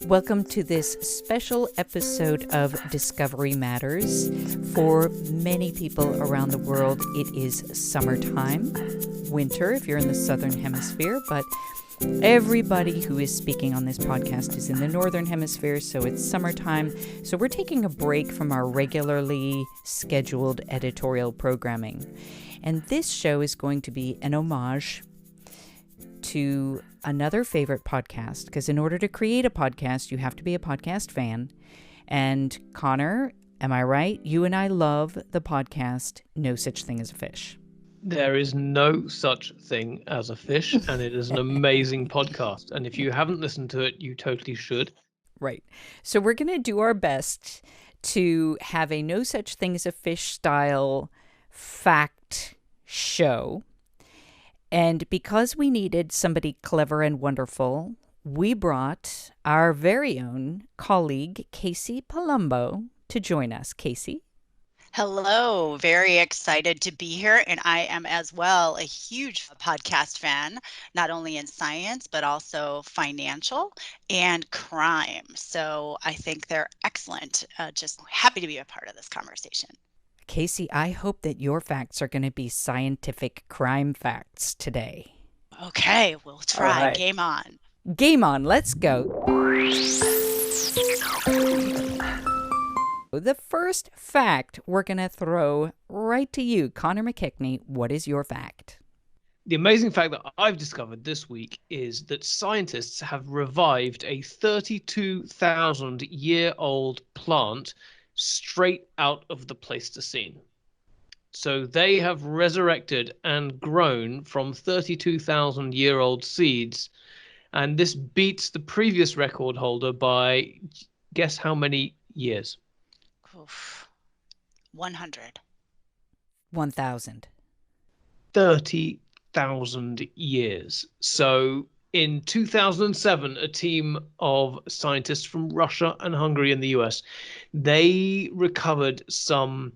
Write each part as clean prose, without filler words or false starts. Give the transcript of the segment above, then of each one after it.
Welcome to this special episode of Discovery Matters. For many people around the world, it is summertime, winter if you're in the southern hemisphere, but everybody who is speaking on this podcast is in the northern hemisphere, so it's summertime. So we're taking a break from our regularly scheduled editorial programming. And this show is going to be an homage to another favorite podcast, because in order to create a podcast, you have to be a podcast fan. And Connor, am I right? You and I love the podcast No Such Thing as a Fish. There is no such thing as a fish, and it is an amazing podcast. And if you haven't listened to it, you totally should. Right. So we're going to do our best to have a No Such Thing as a Fish style fact show. And because we needed somebody clever and wonderful, we brought our very own colleague, Kaycee Palumbo, to join us. Kaycee? Hello, very excited to be here. And I am as well a huge podcast fan, not only in science, but also financial and crime. So I think they're excellent. Just happy to be a part of this conversation. Kaycee, I hope that your facts are going to be scientific crime facts today. Okay, we'll try. Right. Game on. Game on. Let's go. The first fact we're going to throw right to you, Connor McKechnie. What is your fact? The amazing fact that I've discovered this week is that scientists have revived a 32,000-year-old plant straight out of the Pleistocene. So they have resurrected and grown from 32,000-year-old seeds, and this beats the previous record holder by, guess how many years? Oof. 100. 1,000. 30,000 years. So in 2007, a team of scientists from Russia and Hungary in the US, they recovered some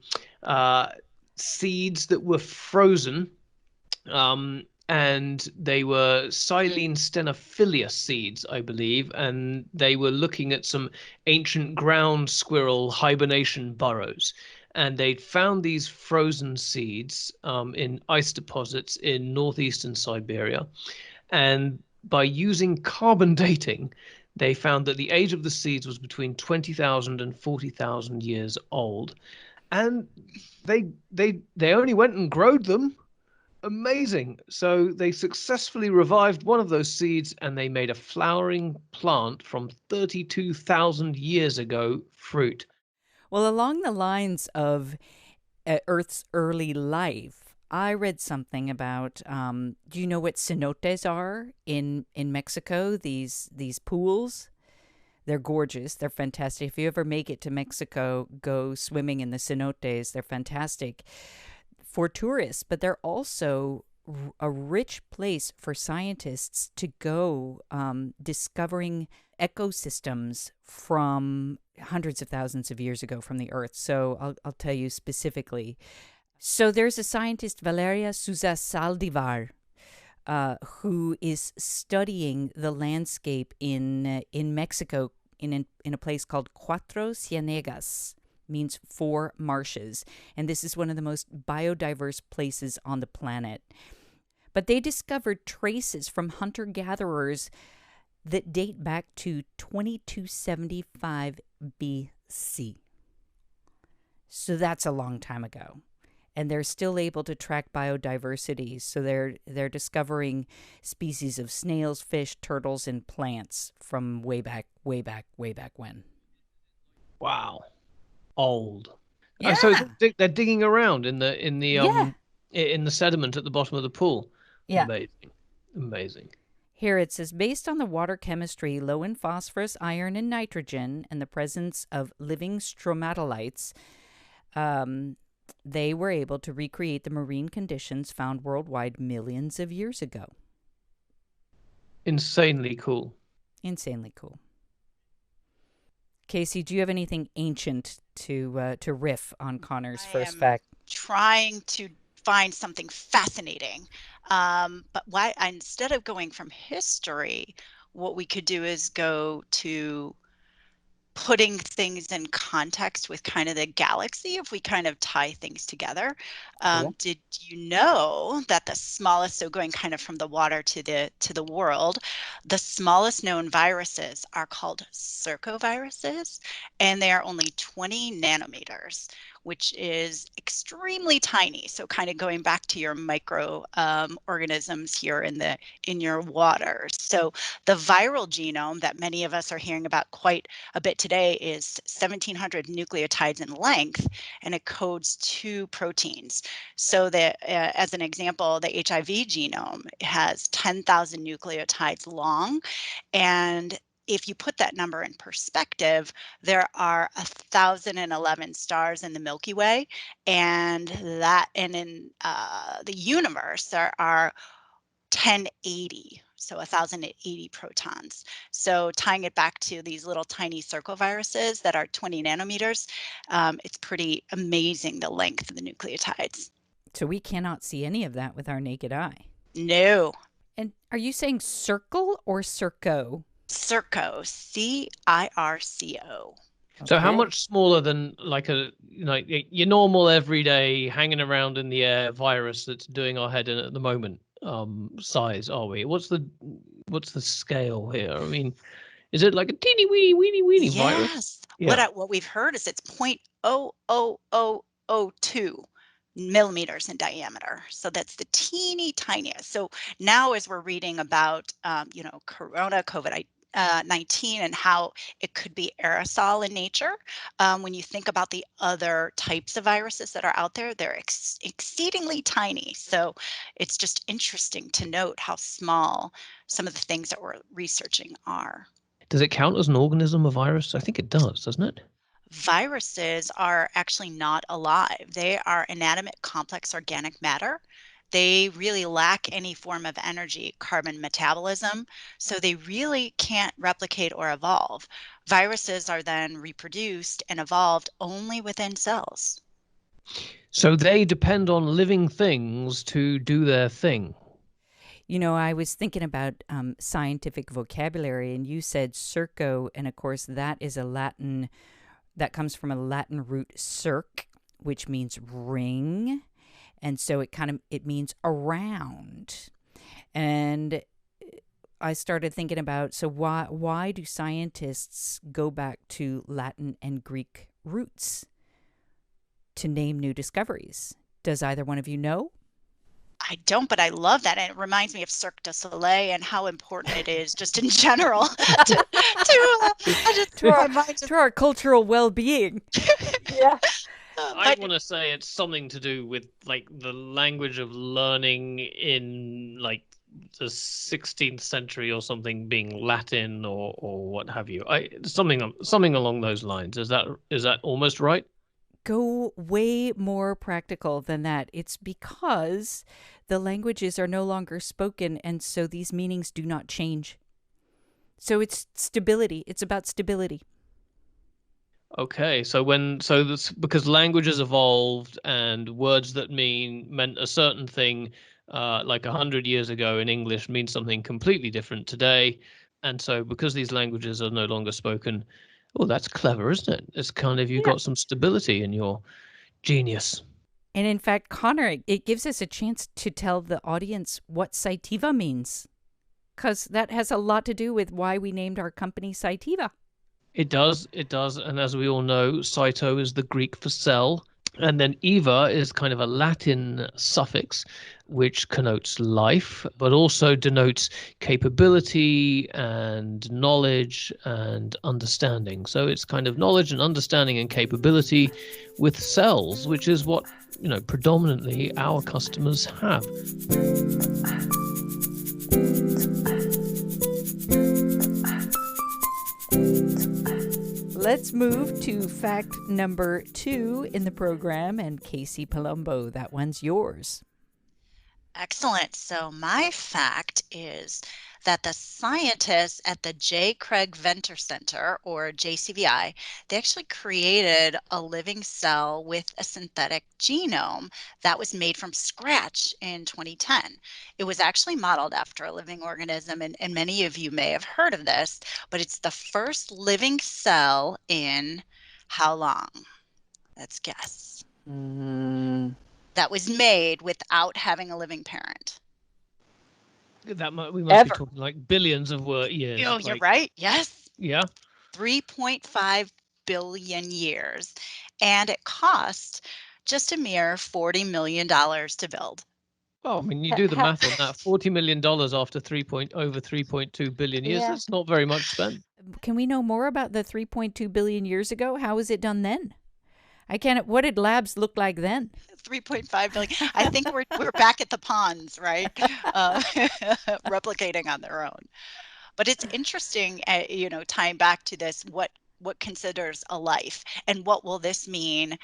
seeds that were frozen, and they were Silene stenophylia seeds, I believe, and they were looking at some ancient ground squirrel hibernation burrows. And they'd found these frozen seeds in ice deposits in northeastern Siberia. And by using carbon dating, they found that the age of the seeds was between 20,000 and 40,000 years old. And they only went and growed them. Amazing. So they successfully revived one of those seeds, and they made a flowering plant from 32,000 years ago fruit. Well, along the lines of Earth's early life, I read something about, do you know what cenotes are in Mexico? These pools? They're gorgeous. They're fantastic. If you ever make it to Mexico, go swimming in the cenotes. They're fantastic for tourists, but they're also a rich place for scientists to go discovering ecosystems from hundreds of thousands of years ago from the Earth. So I'll tell you specifically. So there's a scientist, Valeria Sousa Saldivar, who is studying the landscape in Mexico in a place called Cuatro Cienegas, means four marshes. And this is one of the most biodiverse places on the planet. But they discovered traces from hunter-gatherers that date back to 2275 BC. So that's a long time ago. And they're still able to track biodiversity. So they're discovering species of snails, fish, turtles, and plants from way back when. Wow. Old. Yeah. So they're digging around in the sediment at the bottom of the pool. Yeah. Amazing. Here it says, based on the water chemistry low in phosphorus, iron, and nitrogen, and the presence of living stromatolites, they were able to recreate the marine conditions found worldwide millions of years ago. Insanely cool. Insanely cool. Kaycee, do you have anything ancient to riff on Connor's first fact? Trying to find something fascinating. But instead of going from history, what we could do is go to putting things in context with kind of the galaxy if we kind of tie things together. Cool. Did you know that the smallest, so going kind of from the water to the world, the smallest known viruses are called circoviruses, and they are only 20 nanometers, which is extremely tiny. So kind of going back to your micro organisms here in your water. So the viral genome that many of us are hearing about quite a bit today is 1,700 nucleotides in length, and it codes 2 proteins. So that, as an example, the HIV genome has 10,000 nucleotides long, and if you put that number in perspective, there are 1,011 stars in the Milky Way, and in the universe there are 1080, so 1,080 protons. So tying it back to these little tiny circoviruses that are 20 nanometers, it's pretty amazing the length of the nucleotides. So we cannot see any of that with our naked eye. No. And are you saying circle or circo? Circo, CIRCO. So how Okay. much smaller than like your normal everyday hanging around in the air virus that's doing our head in at the moment size are we? What's the scale here? I mean, is it like a teeny weeny virus? Yes. Yeah. What we've heard is it's 0.00002 millimeters in diameter. So that's the teeny tiniest. So now as we're reading about, Corona, COVID-19 and how it could be aerosol in nature, when you think about the other types of viruses that are out there, they're exceedingly tiny. So it's just interesting to note how small some of the things that we're researching are. Does it count as an organism, a virus? I think it does, doesn't it? Viruses are actually not alive. They are inanimate, complex organic matter. They really lack any form of energy, carbon metabolism, so they really can't replicate or evolve. Viruses are then reproduced and evolved only within cells. So they depend on living things to do their thing. You know, I was thinking about scientific vocabulary, and you said circo, and of course that comes from a Latin root circ, which means ring, and so it means around. And I started thinking about, so why do scientists go back to Latin and Greek roots to name new discoveries? Does either one of you know? I don't, but I love that. And it reminds me of Cirque du Soleil and how important it is just in general to our cultural well-being. Yeah. I want to say it's something to do with like the language of learning in like the 16th century or something being Latin or what have you. Something along those lines. Is that almost right? Go way more practical than that. It's because the languages are no longer spoken, and so these meanings do not change. So it's stability. It's about stability. Okay, because languages evolved and words that meant a certain thing like 100 years ago in English means something completely different today. And so because these languages are no longer spoken, oh, that's clever, isn't it? It's kind of, you've got some stability in your genius. And in fact, Conor, it gives us a chance to tell the audience what Cytiva means, because that has a lot to do with why we named our company Cytiva. It does. And as we all know, cyto is the Greek for cell. And then eva is kind of a Latin suffix, which connotes life, but also denotes capability and knowledge and understanding. So it's kind of knowledge and understanding and capability with cells, which is what, predominantly our customers have. Let's move to fact number 2 in the program, and Kaycee Palumbo, that one's yours. Excellent. So my fact is that the scientists at the J. Craig Venter Center, or JCVI, they actually created a living cell with a synthetic genome that was made from scratch in 2010. It was actually modeled after a living organism, and many of you may have heard of this, but it's the first living cell in how long? Let's guess. That was made without having a living parent. We must be talking like billions of years. Oh, you're right. Yes. Yeah. 3.5 billion years. And it cost just a mere $40 million to build. Well, I mean, you do the math on that. $40 million after over 3.2 billion years. Yeah. That's not very much spent. Can we know more about the 3.2 billion years ago? How was it done then? What did labs look like then? 3.5 billion. I think we're back at the ponds, right? Replicating on their own. But it's interesting, tying back to this, what considers a life, and what will this mean,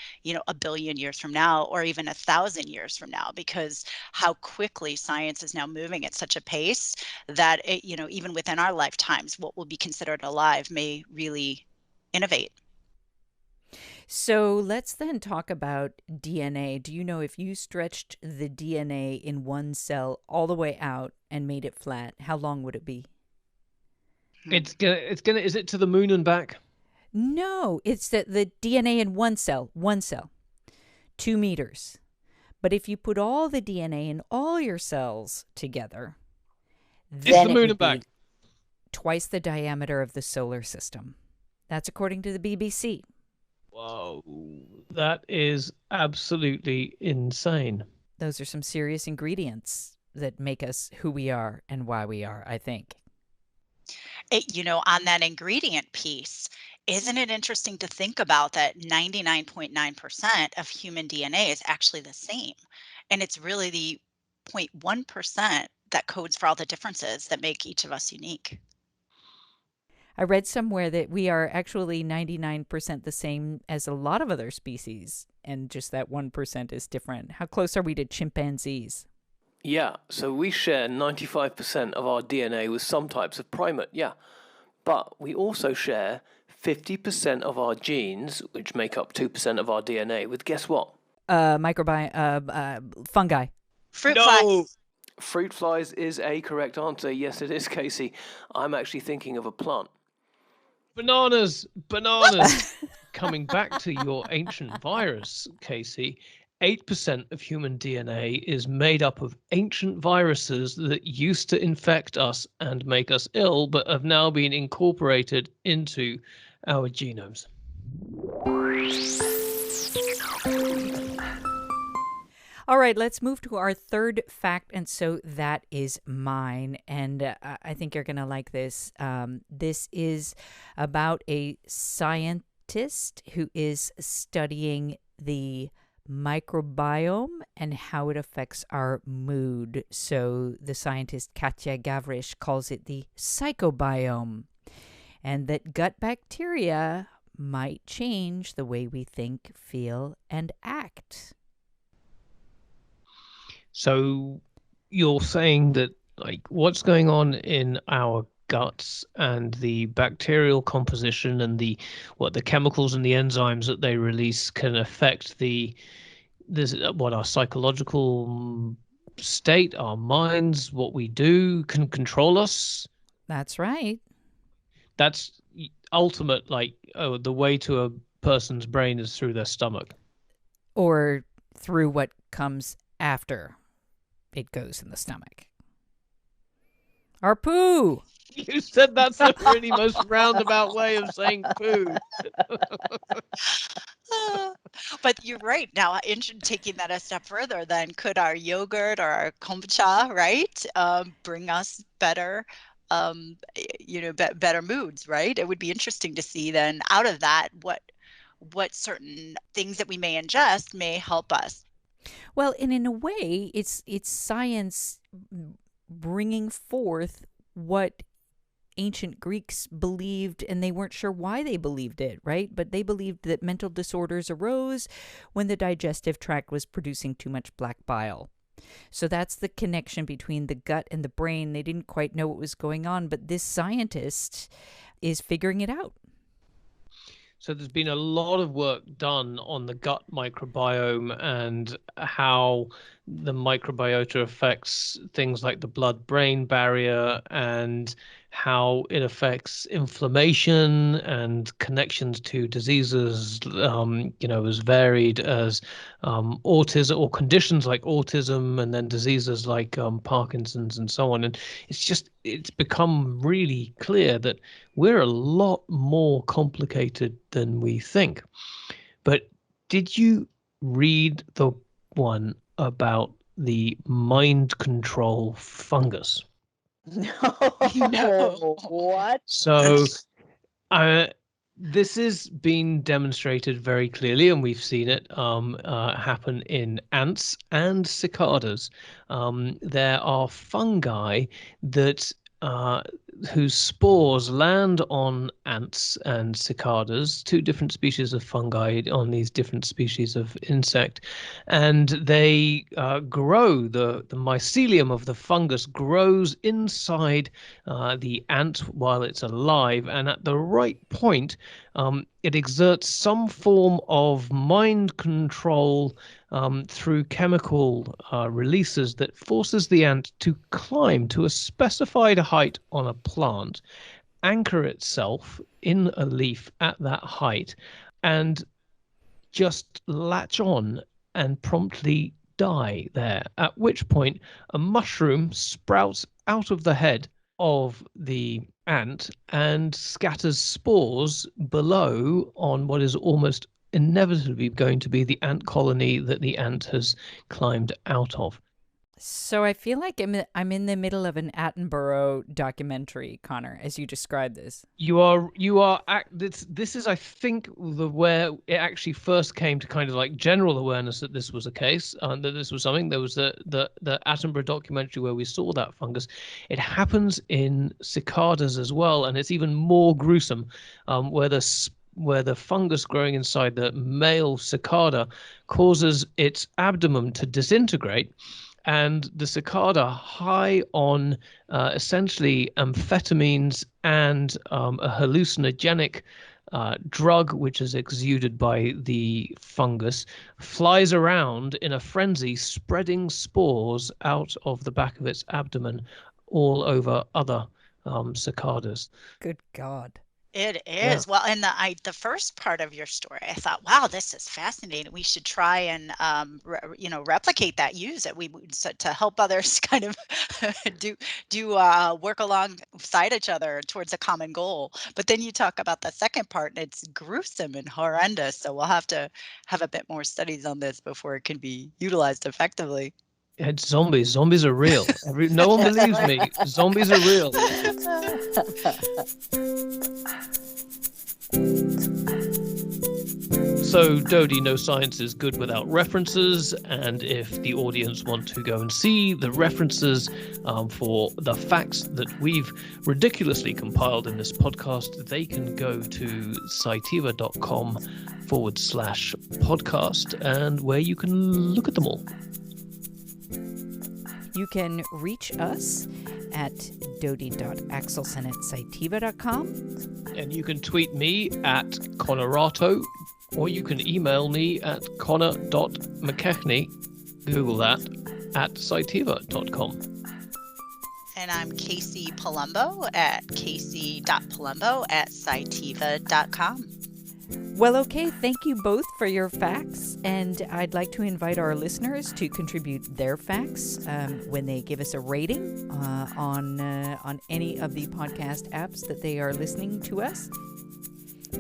a billion years from now, or even 1,000 years from now, because how quickly science is now moving at such a pace that even within our lifetimes, what will be considered alive may really innovate. So let's then talk about DNA. Do you know if you stretched the DNA in one cell all the way out and made it flat, how long would it be? Is it to the moon and back? No, it's the DNA in one cell, 2 meters. But if you put all the DNA in all your cells together, then it's the moon and back. Twice the diameter of the solar system. That's according to the BBC. Whoa, that is absolutely insane. Those are some serious ingredients that make us who we are and why we are, I think. On that ingredient piece, isn't it interesting to think about that 99.9% of human DNA is actually the same? And it's really the 0.1% that codes for all the differences that make each of us unique. I read somewhere that we are actually 99% the same as a lot of other species, and just that 1% is different. How close are we to chimpanzees? Yeah, so we share 95% of our DNA with some types of primate, yeah. But we also share 50% of our genes, which make up 2% of our DNA, with guess what? Fungi. Fruit flies. Fruit flies is a correct answer. Yes, it is, Kaycee. I'm actually thinking of a plant. Bananas. Coming back to your ancient virus, Kaycee, 8% of human DNA is made up of ancient viruses that used to infect us and make us ill, but have now been incorporated into our genomes. All right, let's move to our third fact, and so that is mine, and I think you're going to like this. This is about a scientist who is studying the microbiome and how it affects our mood. So the scientist Katja Gavrish calls it the psychobiome, and that gut bacteria might change the way we think, feel, and act. So you're saying that, like, what's going on in our guts and the bacterial composition and the chemicals and the enzymes that they release can affect our psychological state, our minds, what we do, can control us. That's right. That's ultimate, the way to a person's brain is through their stomach. Or through what comes after it goes in the stomach. Our poo. You said that's the really most roundabout way of saying poo. But you're right. Now, taking that a step further, then could our yogurt or our kombucha, right, bring us better, better moods, right? It would be interesting to see then out of that what certain things that we may ingest may help us. Well, and in a way, it's science bringing forth what ancient Greeks believed, and they weren't sure why they believed it, right? But they believed that mental disorders arose when the digestive tract was producing too much black bile. So that's the connection between the gut and the brain. They didn't quite know what was going on, but this scientist is figuring it out. So there's been a lot of work done on the gut microbiome and how the microbiota affects things like the blood-brain barrier and how it affects inflammation and connections to diseases, as varied as autism or conditions like autism, and then diseases like Parkinson's and so on. And it's become really clear that we're a lot more complicated than we think. But did you read the one about the mind control fungus? No. What? So this has been demonstrated very clearly, and we've seen it happen in ants and cicadas. There are fungi that whose spores land on ants and cicadas, two different species of fungi on these different species of insect, and they grow. The mycelium of the fungus grows inside the ant while it's alive, and at the right point, it exerts some form of mind control through chemical releases that forces the ant to climb to a specified height on a plant, anchor itself in a leaf at that height, and just latch on and promptly die there, at which point a mushroom sprouts out of the head of the ant and scatters spores below on what is almost inevitably going to be the ant colony that the ant has climbed out of. So I feel like I'm in the middle of an Attenborough documentary, Connor, as you describe this. You are. This is, I think, where it actually first came to kind of like general awareness that this was a case, that this was something. There was the Attenborough documentary where we saw that fungus. It happens in cicadas as well, and it's even more gruesome, where the fungus growing inside the male cicada causes its abdomen to disintegrate, and the cicada, high on essentially amphetamines and a hallucinogenic drug which is exuded by the fungus, flies around in a frenzy, spreading spores out of the back of its abdomen all over other cicadas. Good God. It is. Yeah. Well, and the first part of your story, I thought, wow, this is fascinating. We should try and replicate that, use it. To help others kind of do work alongside each other towards a common goal. But then you talk about the second part, and it's gruesome and horrendous. So we'll have to have a bit more studies on this before it can be utilized effectively. It's zombies. Zombies are real. No one believes me. Zombies are real. So, Dodi, no science is good without references, and if the audience want to go and see the references for the facts that we've ridiculously compiled in this podcast, they can go to cytiva.com/podcast, and where you can look at them all. You can reach us at dodi.axelson@cytiva.com. And you can tweet me at Conorato, or you can email me at connor.mckechnie, Google that, at cytiva.com. And I'm Kaycee Palumbo at kaycee.palumbo@cytiva.com. Well, okay, thank you both for your facts, and I'd like to invite our listeners to contribute their facts when they give us a rating on any of the podcast apps that they are listening to us.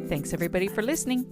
Thanks, everybody, for listening.